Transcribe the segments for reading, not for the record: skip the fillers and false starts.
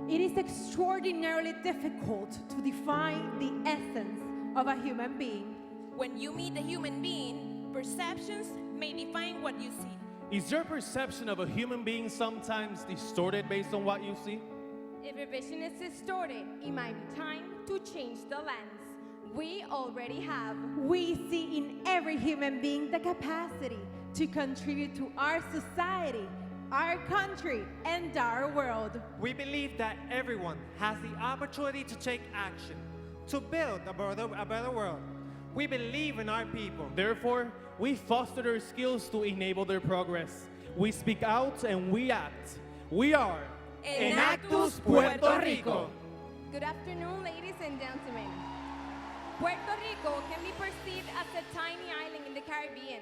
It is extraordinarily difficult to define the essence of a human being. When you meet a human being, perceptions may define what you see. Is your perception of a human being sometimes distorted based on what you see? If your vision is distorted, it might be time to change the lens. We already have. We see in every human being the capacity to contribute to our society, our country, and our world. We believe that everyone has the opportunity to take action, to build a better world. We believe in our people. Therefore, we foster their skills to enable their progress. We speak out and we act. We are Enactus, Puerto Rico. Good afternoon, ladies and gentlemen. Puerto Rico can be perceived as a tiny island in the Caribbean,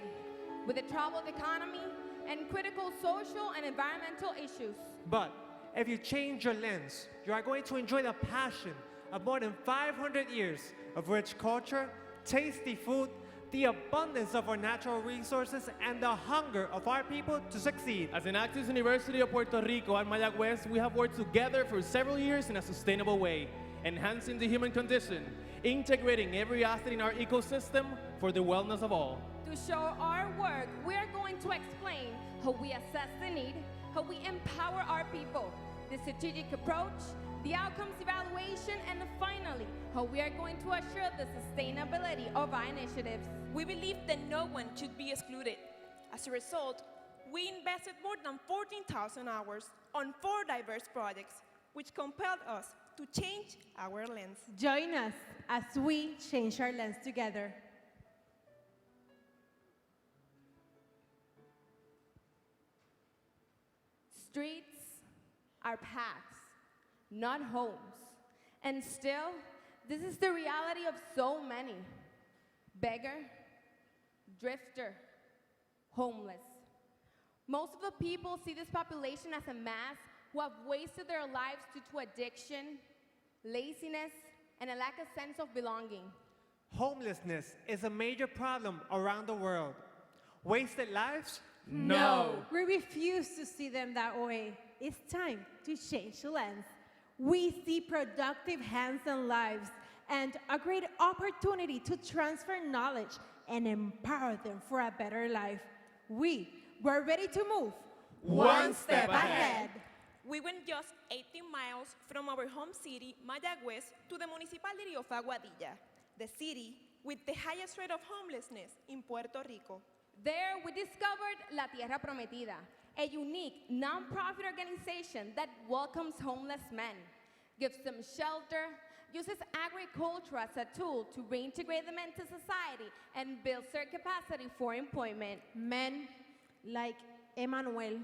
with a troubled economy and critical social and environmental issues. But if you change your lens, you are going to enjoy the passion of more than 500 years of rich culture, tasty food, the abundance of our natural resources, and the hunger of our people to succeed. As Enactus University of Puerto Rico and Mayagüez, we have worked together for several years in a sustainable way, enhancing the human condition, integrating every asset in our ecosystem for the wellness of all. To show our work, we are going to explain how we assess the need, how we empower our people, the strategic approach, the outcomes evaluation, and finally, how we are going to assure the sustainability of our initiatives. We believe that no one should be excluded. As a result, we invested more than 14,000 hours on 4 diverse projects, which compelled us to change our lens. Join us as we change our lens together. Streets are paths, not homes. And still, this is the reality of so many. Beggar, drifter, homeless. Most of the people see this population as a mass who have wasted their lives due to addiction, laziness, and a lack of sense of belonging. Homelessness is a major problem around the world. Wasted lives? No. We refuse to see them that way. It's time to change the lens. We see productive hands and lives and a great opportunity to transfer knowledge and empower them for a better life. We're ready to move One step ahead. We went just 18 miles from our home city, Mayagüez, to the municipality of Aguadilla, the city with the highest rate of homelessness in Puerto Rico. There, we discovered La Tierra Prometida, a unique non-profit organization that welcomes homeless men, gives them shelter, uses agriculture as a tool to reintegrate them into society, and builds their capacity for employment. Men like Emmanuel,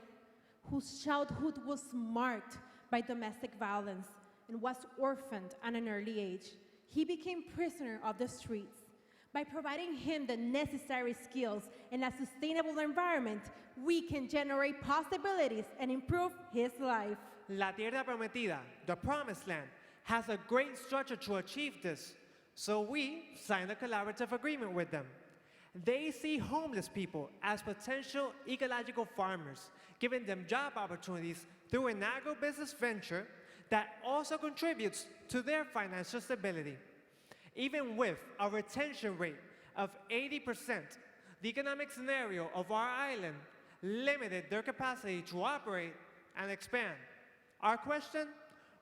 whose childhood was marked by domestic violence and was orphaned at an early age. He became prisoner of the streets. By providing him the necessary skills and a sustainable environment, we can generate possibilities and improve his life. La Tierra Prometida, the Promised Land, has a great structure to achieve this, so we signed a collaborative agreement with them. They see homeless people as potential ecological farmers, giving them job opportunities through an agribusiness venture that also contributes to their financial stability. Even with a retention rate of 80%, the economic scenario of our island limited their capacity to operate and expand. Our question,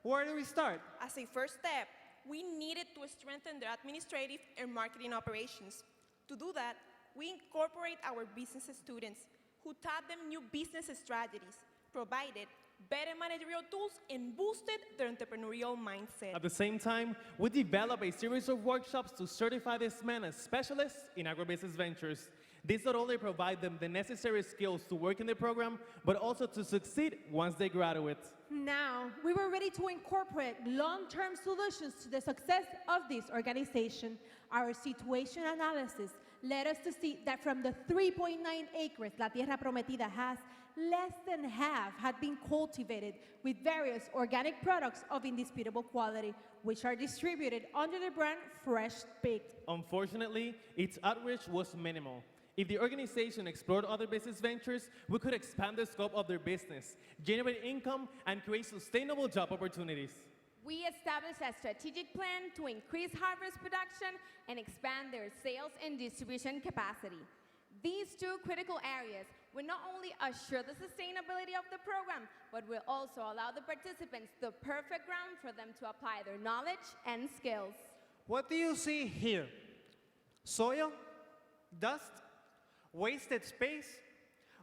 where do we start? As a first step, we needed to strengthen their administrative and marketing operations. To do that, we incorporate our business students who taught them new business strategies, provided better managerial tools, and boosted their entrepreneurial mindset. At the same time, we develop a series of workshops to certify these men as specialists in agribusiness ventures. This not only provide them the necessary skills to work in the program, but also to succeed once they graduate. Now, we were ready to incorporate long-term solutions to the success of this organization. Our situation analysis led us to see that from the 3.9 acres La Tierra Prometida has, less than half had been cultivated with various organic products of indisputable quality, which are distributed under the brand Fresh Baked. Unfortunately, its outreach was minimal. If the organization explored other business ventures, we could expand the scope of their business, generate income, and create sustainable job opportunities. We established a strategic plan to increase harvest production and expand their sales and distribution capacity. These two critical areas will not only assure the sustainability of the program, but will also allow the participants the perfect ground for them to apply their knowledge and skills. What do you see here? Soil? Dust? Wasted space?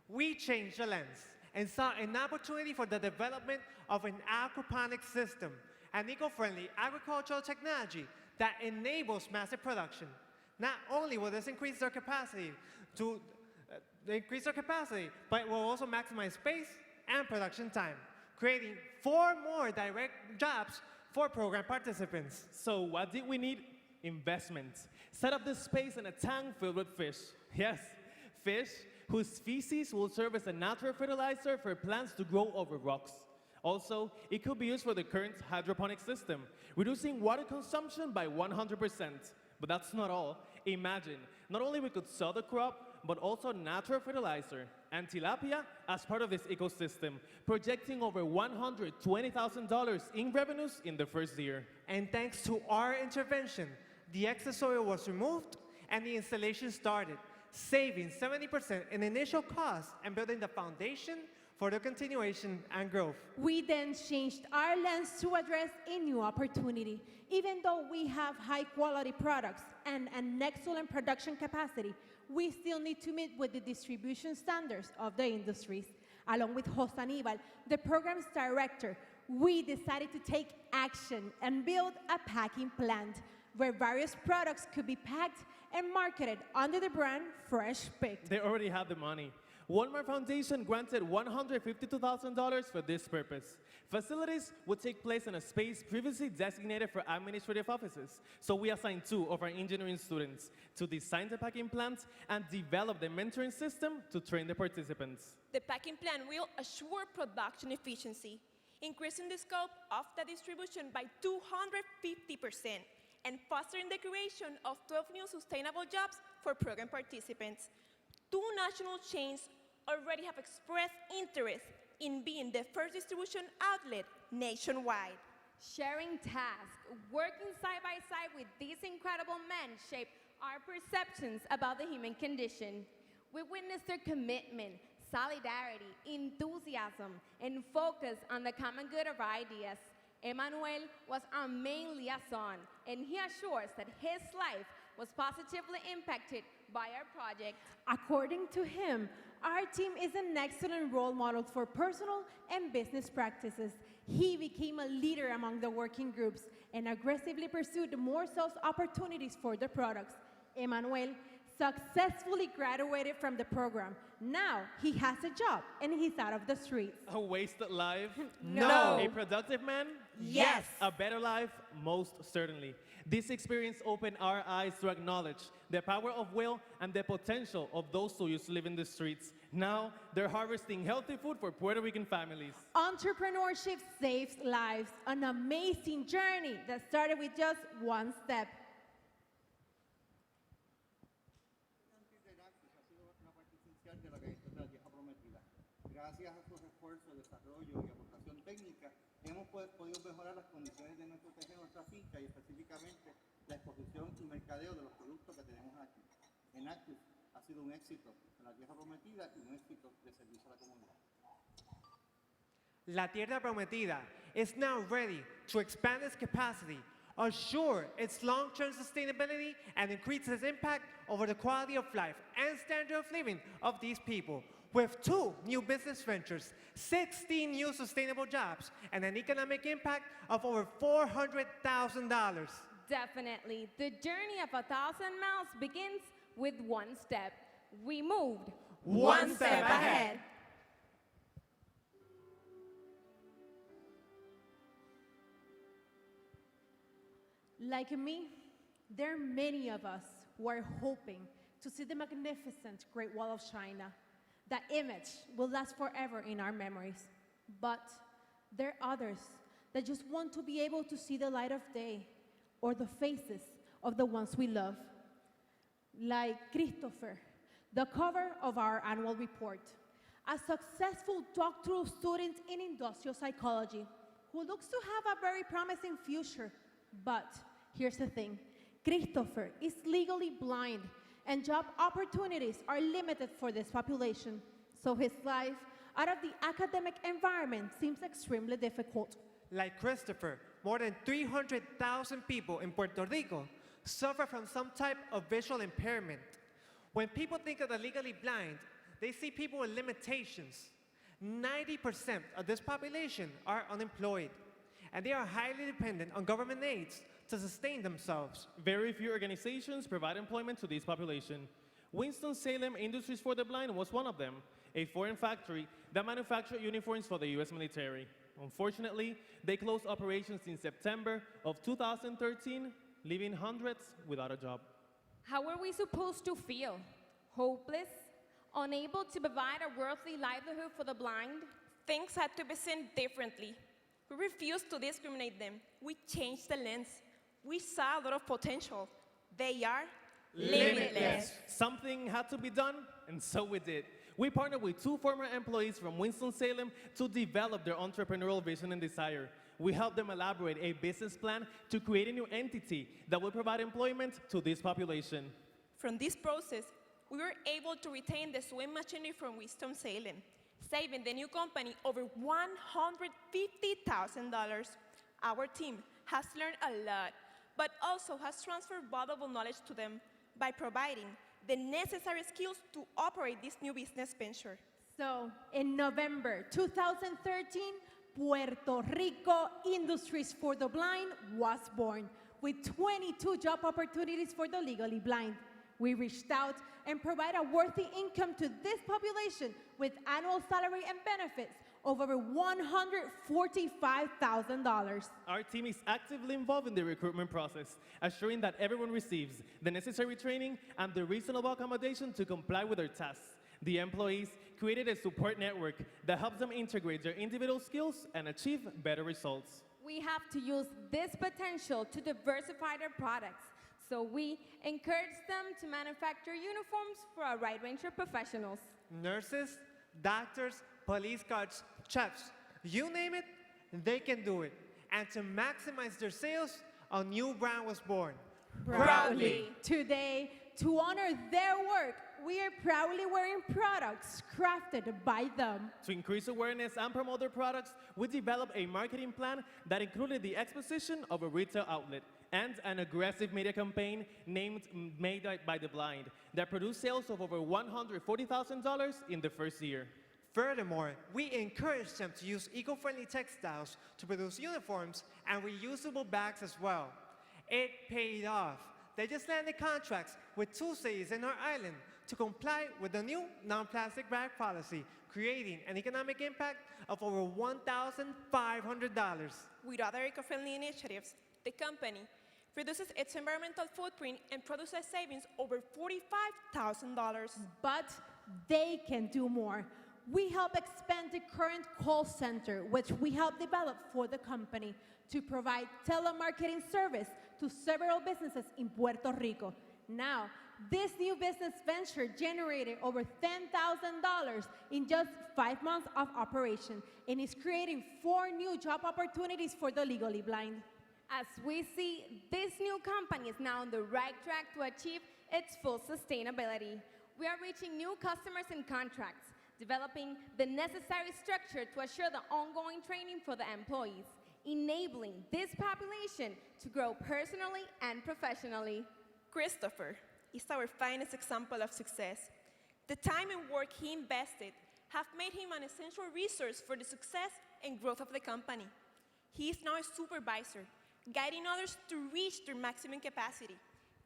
We changed the lens and saw an opportunity for the development of an aquaponic system, an eco-friendly agricultural technology that enables massive production. Not only will this increase their capacity, but it will also maximize space and production time, creating 4 more direct jobs for program participants. So what did we need? Investment. Set up this space in a tank filled with fish. Yes, fish whose feces will serve as a natural fertilizer for plants to grow over rocks. Also, it could be used for the current hydroponic system, reducing water consumption by 100%. But that's not all. Imagine, not only we could sell the crop, but also natural fertilizer and tilapia as part of this ecosystem, projecting over $120,000 in revenues in the first year. And thanks to our intervention, the excess soil was removed and the installation started, saving 70% in initial costs and building the foundation for the continuation and growth. We then changed our lens to address a new opportunity. Even though we have high quality products and an excellent production capacity, we still need to meet with the distribution standards of the industries. Along with Jose Aníbal, the program's director, we decided to take action and build a packing plant where various products could be packed and marketed under the brand Fresh Picked. They already have the money. Walmart Foundation granted $152,000 for this purpose. Facilities would take place in a space previously designated for administrative offices. So we assigned 2 of our engineering students to design the packing plants and develop the mentoring system to train the participants. The packing plan will assure production efficiency, increasing the scope of the distribution by 250%, and fostering the creation of 12 new sustainable jobs for program participants. 2 national chains already have expressed interest in being the first distribution outlet nationwide. Sharing tasks, working side by side with these incredible men shape our perceptions about the human condition. We witnessed their commitment, solidarity, enthusiasm, and focus on the common good of our ideas. Emmanuel was our main liaison, and he assures that his life was positively impacted by our project. According to him, our team is an excellent role model for personal and business practices. He became a leader among the working groups and aggressively pursued more sales opportunities for the products. Emmanuel successfully graduated from the program. Now he has a job and he's out of the streets. A wasted life? No. A productive man? Yes. A better life? Most certainly. This experience opened our eyes to acknowledge the power of will and the potential of those who used to live in the streets. Now, they're harvesting healthy food for Puerto Rican families. Entrepreneurship saves lives, an amazing journey that started with just one step. Enactus ha sido una parte esencial de la gestión de la tierra prometida. Gracias a sus esfuerzos, desarrollo y aportación técnica, hemos podido mejorar las condiciones de nuestro terreno, nuestra finca y específicamente la exposición y mercadeo de los productos que tenemos aquí. Enactus ha sido un éxito en la tierra prometida y un éxito de servicio a la comunidad. La Tierra Prometida is now ready to expand its capacity, assure its long-term sustainability, and increase its impact over the quality of life and standard of living of these people. With 2 new business ventures, 16 new sustainable jobs, and an economic impact of over $400,000. Definitely. The journey of 1,000 miles begins with one step. We moved One step ahead. Like me, there are many of us who are hoping to see the magnificent Great Wall of China. That image will last forever in our memories. But there are others that just want to be able to see the light of day or the faces of the ones we love. Like Christopher, the cover of our annual report. A successful doctoral student in industrial psychology who looks to have a very promising future. But here's the thing, Christopher is legally blind and job opportunities are limited for this population. So his life out of the academic environment seems extremely difficult. Like Christopher, more than 300,000 people in Puerto Rico suffer from some type of visual impairment. When people think of the legally blind, they see people with limitations. 90% of this population are unemployed, and they are highly dependent on government aids to sustain themselves. Very few organizations provide employment to this population. Winston-Salem Industries for the Blind was one of them, a foreign factory that manufactured uniforms for the US military. Unfortunately, they closed operations in September of 2013, leaving hundreds without a job. How are we supposed to feel? Hopeless? Unable to provide a worldly livelihood for the blind? Things had to be seen differently. We refused to discriminate them. We changed the lens. We saw a lot of potential. They are limitless. Something had to be done, and so we did. We partnered with 2 former employees from Winston-Salem to develop their entrepreneurial vision and desire. We helped them elaborate a business plan to create a new entity that will provide employment to this population. From this process, we were able to retain the sewing machinery from Winston-Salem, saving the new company over $150,000. Our team has learned a lot, but also has transferred valuable knowledge to them by providing the necessary skills to operate this new business venture. So in November 2013, Puerto Rico Industries for the Blind was born with 22 job opportunities for the legally blind. We reached out and provide a worthy income to this population with annual salary and benefits of over $145,000. Our team is actively involved in the recruitment process, assuring that everyone receives the necessary training and the reasonable accommodation to comply with their tasks. The employees created a support network that helps them integrate their individual skills and achieve better results. We have to use this potential to diversify their products. So we encourage them to manufacture uniforms for a wide range of professionals. Nurses, doctors, police guards, chefs, you name it, they can do it. And to maximize their sales, a new brand was born. Proudly. Today, to honor their work, we are proudly wearing products crafted by them. To increase awareness and promote their products, we developed a marketing plan that included the exposition of a retail outlet and an aggressive media campaign named Made by the Blind that produced sales of over $140,000 in the first year. Furthermore, we encourage them to use eco-friendly textiles to produce uniforms and reusable bags as well. It paid off. They just landed contracts with 2 cities in our island to comply with the new non-plastic bag policy, creating an economic impact of over $1,500. With other eco-friendly initiatives, the company reduces its environmental footprint and produces savings over $45,000. But they can do more. We help expand the current call center, which we help develop for the company to provide telemarketing service to several businesses in Puerto Rico. Now, this new business venture generated over $10,000 in just 5 months of operation and is creating 4 new job opportunities for the legally blind. As we see, this new company is now on the right track to achieve its full sustainability. We are reaching new customers and contracts, developing the necessary structure to assure the ongoing training for the employees, enabling this population to grow personally and professionally. Christopher is our finest example of success. The time and work he invested have made him an essential resource for the success and growth of the company. He is now a supervisor, guiding others to reach their maximum capacity.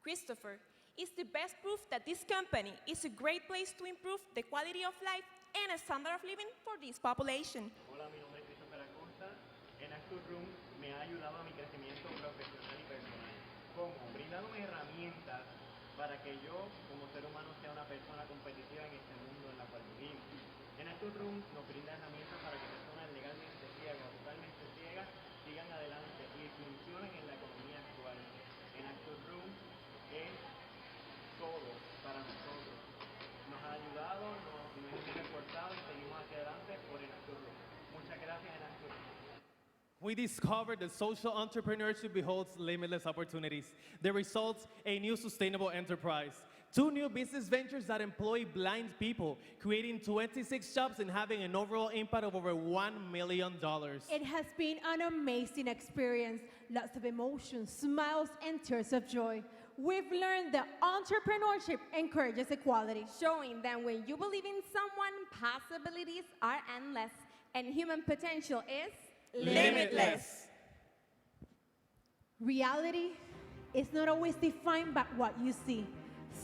Christopher is the best proof that this company is a great place to improve the quality of life and a standard of living for this population. Hola, mi nombre es Christopher Acosta. Enactus Room me ha ayudado a mi crecimiento profesional y personal. ¿Cómo? Brindándome herramientas para que yo, como ser humano, sea una persona competitiva en este mundo en la cual vivimos. Enactus Room nos brinda herramientas para que personas legalmente ciegas o totalmente ciegas sigan adelante y funcionen en la economía actual. Enactus Room es todo para nosotros. Nos We discovered that social entrepreneurship beholds limitless opportunities. The results, a new sustainable enterprise. 2 new business ventures that employ blind people, creating 26 jobs and having an overall impact of over $1 million. It has been an amazing experience, lots of emotions, smiles, and tears of joy. We've learned that entrepreneurship encourages equality. Showing that when you believe in someone, possibilities are endless and human potential is Limitless. Reality is not always defined by what you see.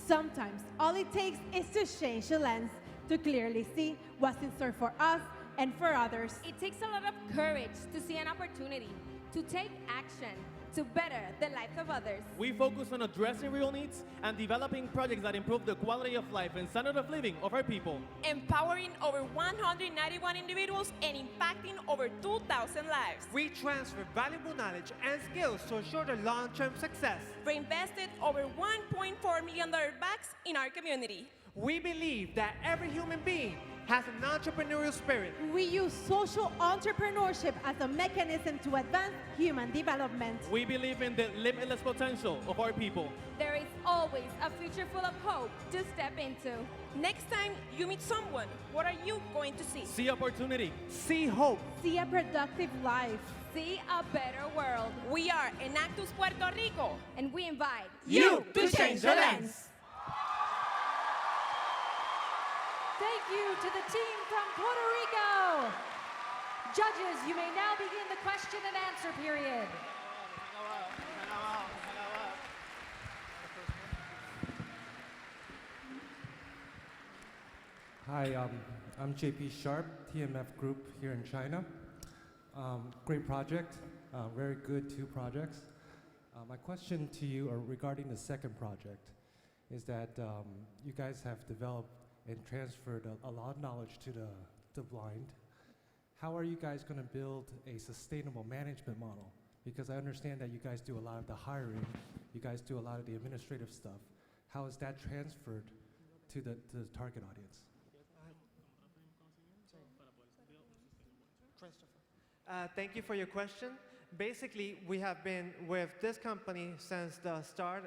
Sometimes all it takes is to change the lens to clearly see what's in store for us and for others. It takes a lot of courage to see an opportunity, to take action, to better the lives of others. We focus on addressing real needs and developing projects that improve the quality of life and standard of living of our people. Empowering over 191 individuals and impacting over 2,000 lives. We transfer valuable knowledge and skills to ensure their long-term success. Reinvested over $1.4 million backs in our community. We believe that every human being has an entrepreneurial spirit. We use social entrepreneurship as a mechanism to advance human development. We believe in the limitless potential of our people. There is always a future full of hope to step into. Next time you meet someone, what are you going to see? See opportunity. See hope. See a productive life. See a better world. We are Enactus, Puerto Rico. And we invite You to change the lens. Thank you to the team from Puerto Rico. Judges, you may now begin the question and answer period. Hi, I'm JP Sharp, TMF Group here in China. Great project, very good 2 projects. My question to you regarding the second project is that you guys have developed and transferred a lot of knowledge to the blind. How are you guys going to build a sustainable management model? Because I understand that you guys do a lot of the hiring, you guys do a lot of the administrative stuff. How is that transferred to the target audience? Thank you for your question. Basically, we have been with this company since the start.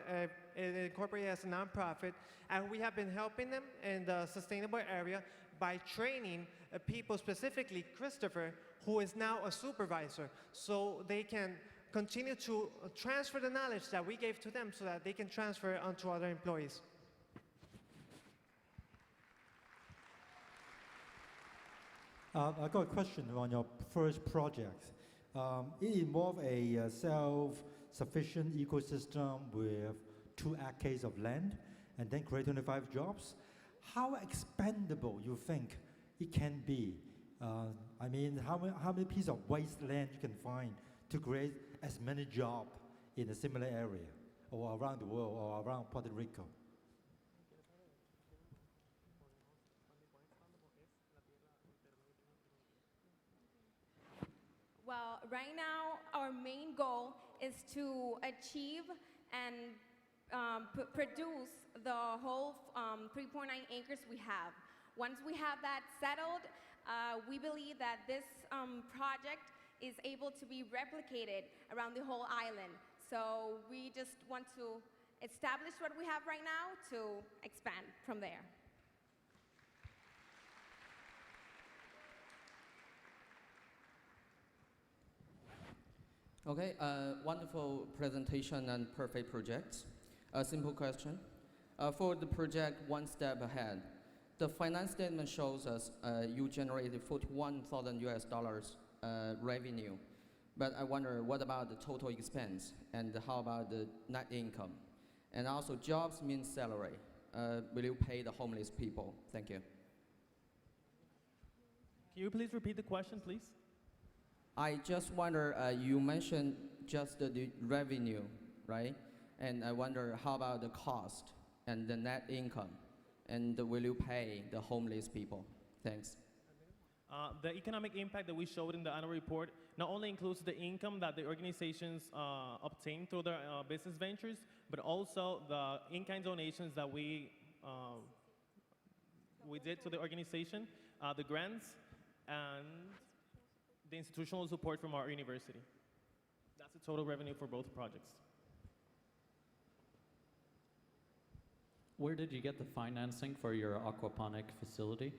It incorporated as a nonprofit, and we have been helping them in the sustainable area by training people, specifically Christopher, who is now a supervisor, so they can continue to transfer the knowledge that we gave to them so that they can transfer it onto other employees. I got a question on your first project. It involved a self-sufficient ecosystem with 2 acres of land and then create 25 jobs. How expandable you think it can be? I mean, how many pieces of wasteland you can find to create as many jobs in a similar area or around the world or around Puerto Rico? Well, right now, our main goal is to achieve and produce the whole 3.9 acres we have. Once we have that settled, we believe that this project is able to be replicated around the whole island. So we just want to establish what we have right now to expand from there. Okay, wonderful presentation and perfect project. A simple question. For the project One Step Ahead, the finance statement shows us you generated $41,000 revenue. But I wonder, what about the total expense? And how about the net income? And also, jobs means salary. Will you pay the homeless people? Thank you. Can you please repeat the question, please? I just wonder, you mentioned just the revenue, right? And I wonder, how about the cost and the net income? And will you pay the homeless people? Thanks. The economic impact that we showed in the annual report not only includes the income that the organizations obtain through their business ventures, but also the in-kind donations that we did to the organization, the grants, and the institutional support from our university. That's the total revenue for both projects. Where did you get the financing for your aquaponic facility?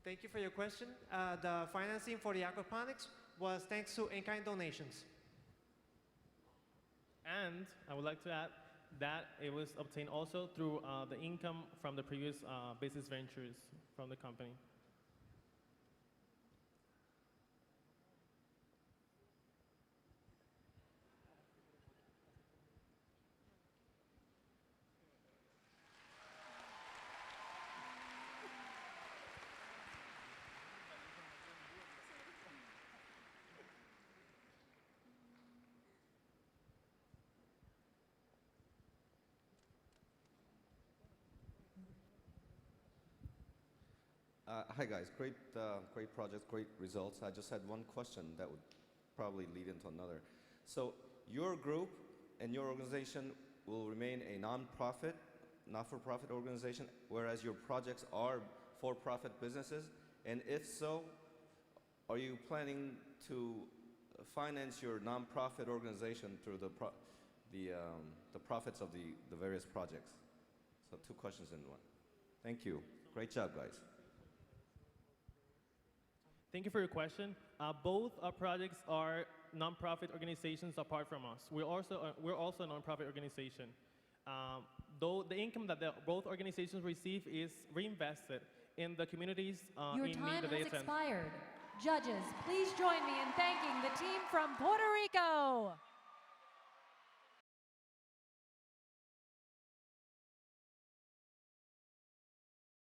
Thank you for your question. The financing for the aquaponics was thanks to in-kind donations. And I would like to add that it was obtained also through the income from the previous business ventures from the company. Hi guys, great projects, great results. I just had one question that would probably lead into another. So your group and your organization will remain a non-profit, not-for-profit organization, whereas your projects are for-profit businesses. And if so, are you planning to finance your non-profit organization through the profits of the various projects? So two questions in one. Thank you. Great job, guys. Thank you for your question. Both our projects are nonprofit organizations apart from us. We're also a nonprofit organization. Though the income that both organizations receive is reinvested in the communities Your in need time that they has attend. expired. Judges, please join me in thanking the team from Puerto Rico.